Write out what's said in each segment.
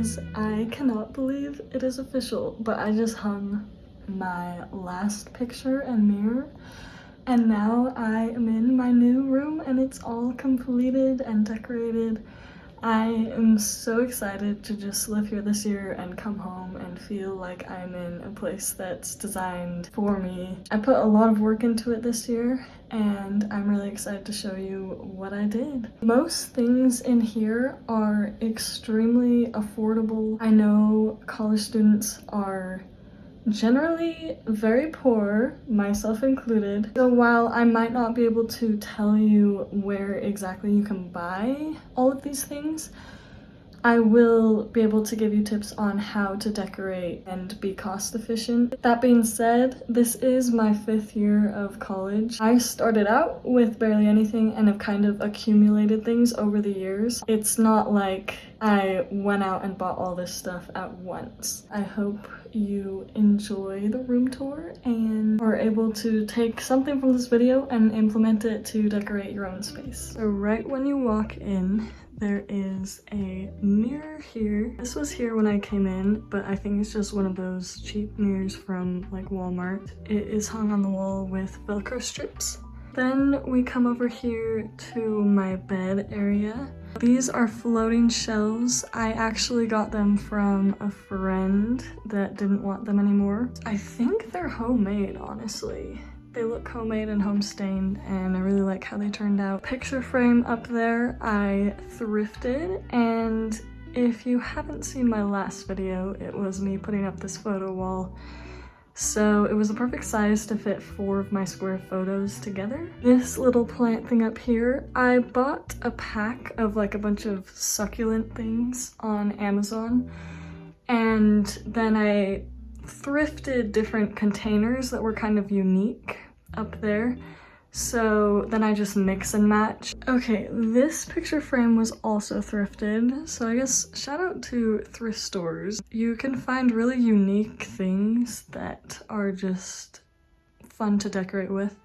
Guys, I cannot believe it is official, but I just hung my last picture and mirror, and now I am in my new room and it's all completed and decorated. I am so excited to just live here this year and come home and feel like I'm in a place that's designed for me. I put a lot of work into it this year and I'm really excited to show you what I did. Most things in here are extremely affordable. I know college students are generally very poor, myself included. So while I might not be able to tell you where exactly you can buy all of these things, I will be able to give you tips on how to decorate and be cost efficient. That being said, this is my 5th year of college. I started out with barely anything and have kind of accumulated things over the years. It's not like I went out and bought all this stuff at once. I hope you enjoy the room tour and are able to take something from this video and implement it to decorate your own space. So right when you walk in, there is a mirror here. This was here when I came in, but I think it's just one of those cheap mirrors from like Walmart. It is hung on the wall with Velcro strips. Then we come over here to my bed area. These are floating shelves. I actually got them from a friend that didn't want them anymore. I think they're homemade, honestly. They look homemade and home stained, and I really like how they turned out. Picture frame up there I thrifted, and if you haven't seen my last video, it was me putting up this photo wall. So it was the perfect size to fit 4 of my square photos together. This little plant thing up here, I bought a pack of like a bunch of succulent things on Amazon, and then I thrifted different containers that were kind of unique up there. So then I just mix and match. Okay, this picture frame was also thrifted. So I guess shout out to thrift stores. You can find really unique things that are just fun to decorate with.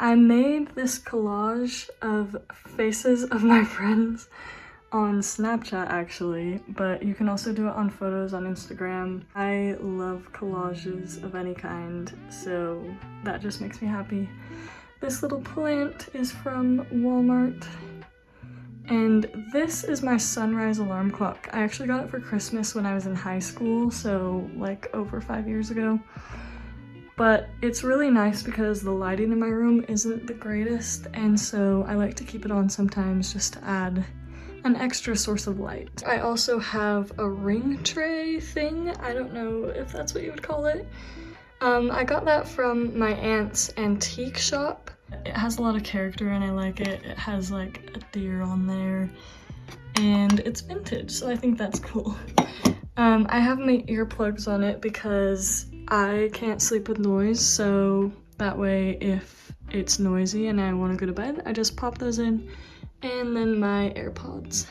I made this collage of faces of my friends on Snapchat actually, but you can also do it on photos on Instagram. I love collages of any kind, so that just makes me happy. This little plant is from Walmart, and this is my sunrise alarm clock. I actually got it for Christmas when I was in high school, so like over 5 years ago. But it's really nice because the lighting in my room isn't the greatest, and so I like to keep it on sometimes just to add an extra source of light. I also have a ring tray thing. I don't know if that's what you would call it. I got that from my aunt's antique shop. It has a lot of character and I like it. It has like a deer on there and it's vintage, so I think that's cool. I have my earplugs on it because I can't sleep with noise, so that way if it's noisy and I want to go to bed, I just pop those in. And then my AirPods.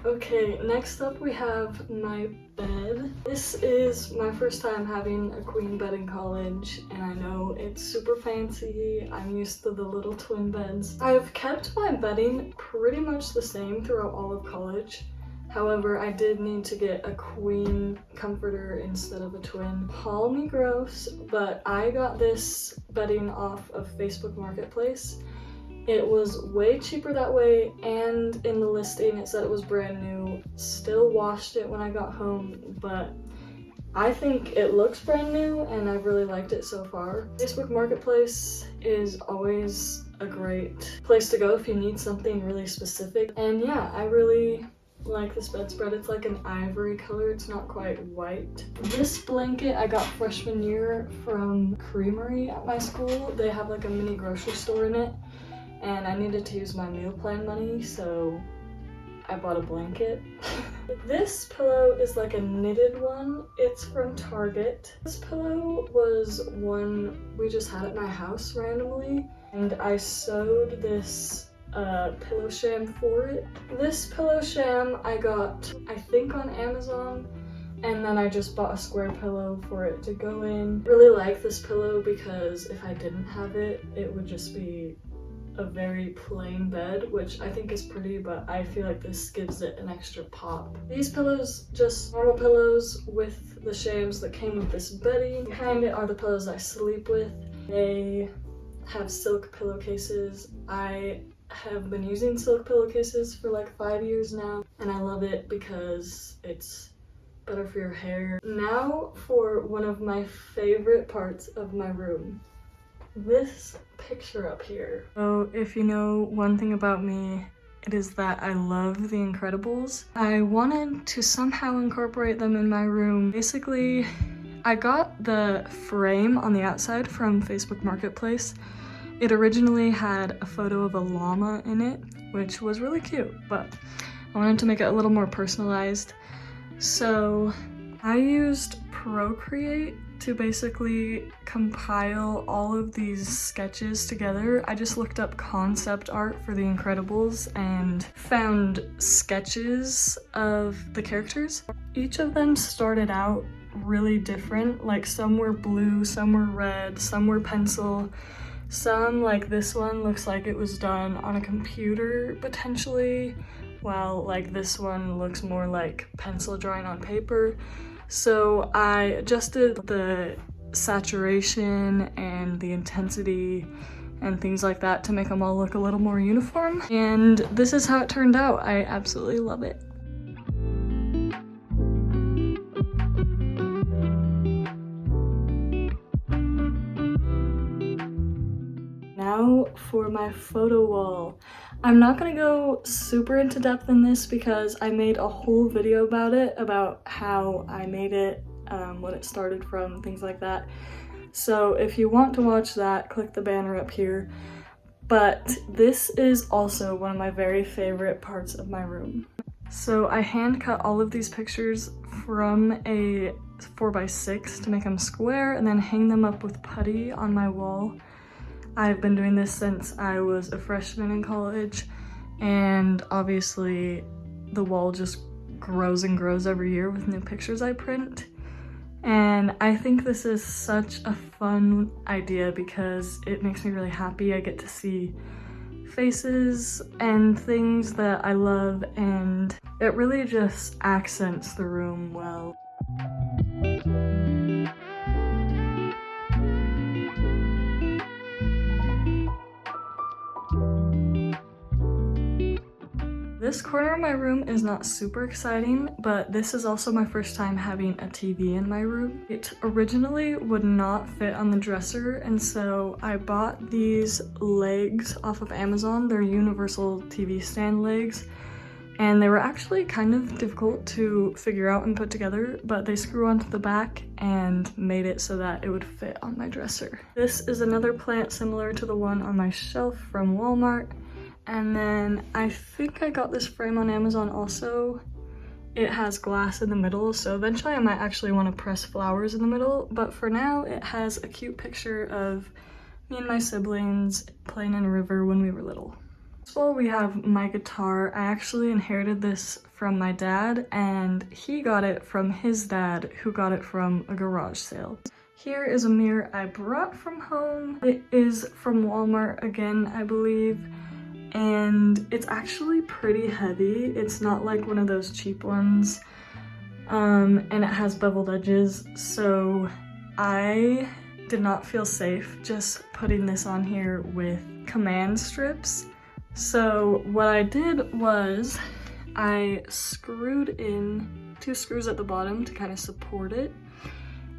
Okay, next up we have my bed. This is my first time having a queen bed in college, and I know it's super fancy. I'm used to the little twin beds. I've kept my bedding pretty much the same throughout all of college. However, I did need to get a queen comforter instead of a twin. Call me gross, but I got this bedding off of Facebook Marketplace. It was way cheaper that way, and in the listing it said it was brand new. Still washed it when I got home, but I think it looks brand new and I've really liked it so far. Facebook Marketplace is always a great place to go if you need something really specific. And yeah, I really like this bedspread. It's like an ivory color, it's not quite white. This blanket I got freshman year from Creamery at my school. They have like a mini grocery store in it, and I needed to use my meal plan money, so I bought a blanket. This pillow is like a knitted one. It's from Target. This pillow was one we just had at my house randomly, and I sewed this pillow sham for it. This pillow sham I got, I think, on Amazon, And then I just bought a square pillow for it to go in. Really like this pillow because if I didn't have it, it would just be a very plain bed, which I think is pretty, but I feel like this gives it an extra pop. These pillows, just normal pillows with the shams that came with this bedding. Behind it are the pillows I sleep with. They have silk pillowcases. I have been using silk pillowcases for like 5 years now, and I love it because it's better for your hair. Now for one of my favorite parts of my room. This picture up here. So if you know one thing about me, it is that I love The Incredibles. I wanted to somehow incorporate them in my room. Basically, I got the frame on the outside from Facebook Marketplace. It originally had a photo of a llama in it, which was really cute, but I wanted to make it a little more personalized. So I used Procreate to basically compile all of these sketches together. I just looked up concept art for The Incredibles and found sketches of the characters. Each of them started out really different, like some were blue, some were red, some were pencil, some, like this one, looks like it was done on a computer potentially, while like this one looks more like pencil drawing on paper. So I adjusted the saturation and the intensity and things like that to make them all look a little more uniform. And this is how it turned out. I absolutely love it. Now for my photo wall. I'm not gonna go super into depth in this because I made a whole video about it, about how I made it, what it started from, things like that. So if you want to watch that, click the banner up here. But this is also one of my very favorite parts of my room. So I hand cut all of these pictures from a 4x6 to make them square and then hang them up with putty on my wall. I've been doing this since I was a freshman in college, and obviously the wall just grows and grows every year with new pictures I print. And I think this is such a fun idea because it makes me really happy. I get to see faces and things that I love, and it really just accents the room well. This corner of my room is not super exciting, but this is also my first time having a TV in my room. It originally would not fit on the dresser, and so I bought these legs off of Amazon. They're universal TV stand legs, and they were actually kind of difficult to figure out and put together, but they screw onto the back and made it so that it would fit on my dresser. This is another plant similar to the one on my shelf from Walmart. And then I think I got this frame on Amazon also. It has glass in the middle, so eventually I might actually want to press flowers in the middle, but for now it has a cute picture of me and my siblings playing in a river when we were little. As well, we have my guitar. I actually inherited this from my dad, and he got it from his dad, who got it from a garage sale. Here is a mirror I brought from home. It is from Walmart again, I believe. And it's actually pretty heavy. It's not like one of those cheap ones, and it has beveled edges, so I did not feel safe just putting this on here with command strips. So what I did was I screwed in 2 screws at the bottom to kind of support it,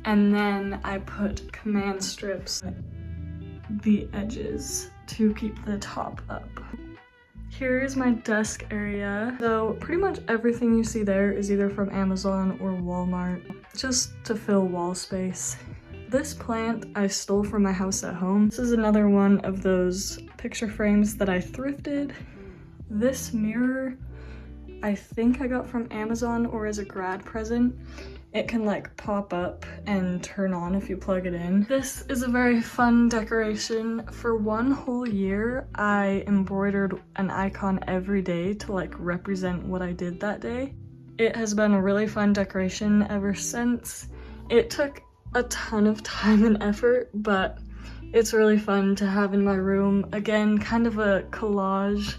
and then I put command strips at the edges to keep the top up. Here is my desk area. So pretty much everything you see there is either from Amazon or Walmart, just to fill wall space. This plant I stole from my house at home. This is another one of those picture frames that I thrifted. This mirror I think I got from Amazon or as a grad present. It can like pop up and turn on if you plug it in. This is a very fun decoration. For 1 whole year, I embroidered an icon every day to like represent what I did that day. it has been a really fun decoration ever since. It took a ton of time and effort, but it's really fun to have in my room. Again, kind of a collage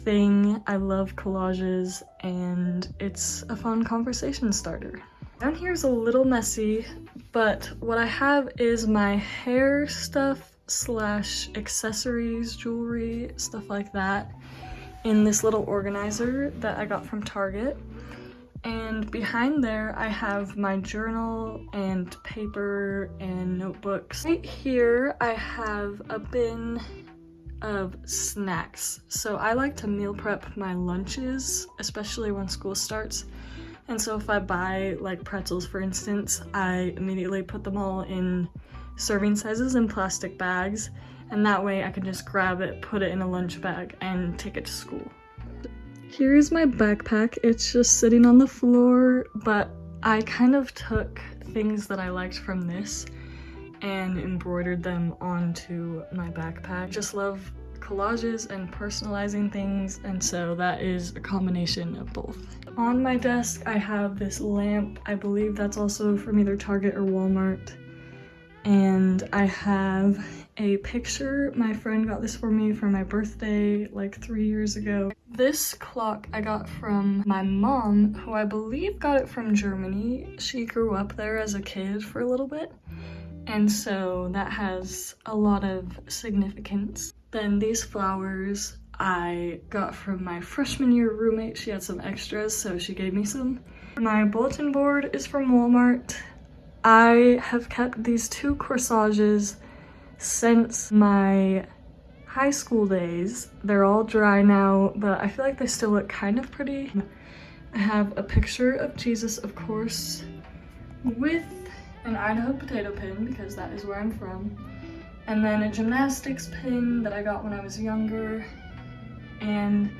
thing. I love collages and it's a fun conversation starter. Down here is a little messy, but what I have is my hair stuff slash accessories, jewelry, stuff like that in this little organizer that I got from Target. And behind there I have my journal and paper and notebooks. Right here I have a bin of snacks. So I like to meal prep my lunches, especially when school starts. And so if I buy like pretzels, for instance, I immediately put them all in serving sizes in plastic bags, and that way I can just grab it, put it in a lunch bag, and take it to school. Here's my backpack. It's just sitting on the floor, but I kind of took things that I liked from this and embroidered them onto my backpack. I just love collages and personalizing things, and so that is a combination of both. On my desk I have this lamp. I believe that's also from either Target or Walmart. And I have a picture. My friend got this for me for my birthday like 3 years ago. This clock I got from my mom, who I believe got it from Germany. She grew up there as a kid for a little bit, and so that has a lot of significance. Then these flowers I got from my freshman year roommate. She had some extras, so she gave me some. My bulletin board is from Walmart. I have kept these two corsages since my high school days. They're all dry now, but I feel like they still look kind of pretty. I have a picture of Jesus, of course, with an Idaho potato pin because that is where I'm from, and then a gymnastics pin that I got when I was younger. And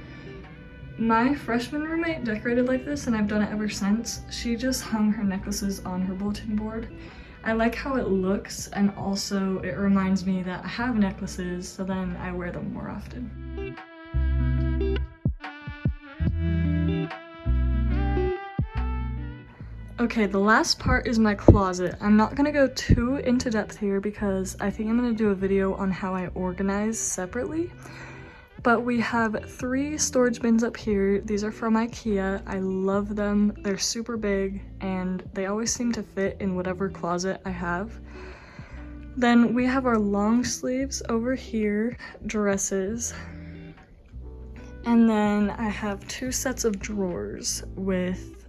my freshman roommate decorated like this, and I've done it ever since. She just hung her necklaces on her bulletin board. I like how it looks, and also it reminds me that I have necklaces, so then I wear them more often. Okay, the last part is my closet. I'm not gonna go too into depth here because I think I'm gonna do a video on how I organize separately. But we have 3 storage bins up here. These are from IKEA. I love them. They're super big and they always seem to fit in whatever closet I have. Then we have our long sleeves over here, dresses. And then I have 2 sets of drawers with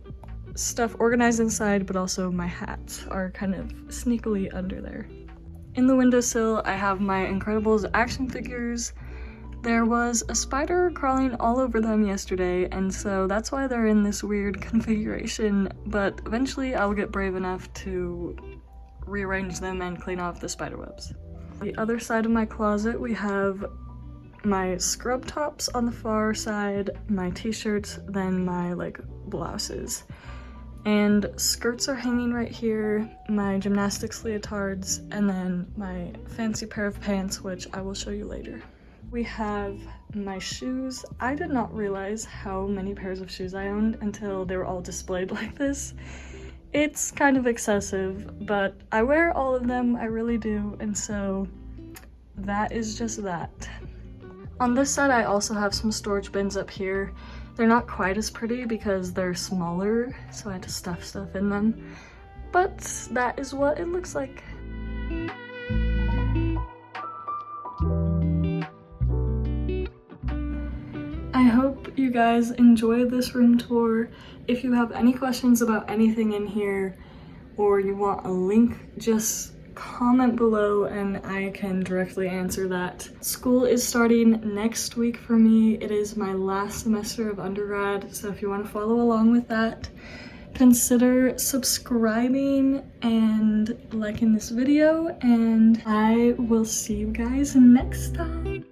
stuff organized inside, but also my hats are kind of sneakily under there. In the windowsill, I have my Incredibles action figures. There was a spider crawling all over them yesterday, and so that's why they're in this weird configuration, but eventually I'll get brave enough to rearrange them and clean off the spider webs. The other side of my closet, we have my scrub tops on the far side, my t-shirts, then my blouses. And skirts are hanging right here, my gymnastics leotards, and then my fancy pair of pants, which I will show you later. We have my shoes. I did not realize how many pairs of shoes I owned until they were all displayed like this. It's kind of excessive, but I wear all of them, I really do, and so that is just that. On this side, I also have some storage bins up here. They're not quite as pretty because they're smaller, so I had to stuff stuff in them, but that is what it looks like. I hope you guys enjoyed this room tour. If you have any questions about anything in here or you want a link, just comment below and I can directly answer that. School is starting next week for me. It is my last semester of undergrad, so if you want to follow along with that, consider subscribing and liking this video, and I will see you guys next time.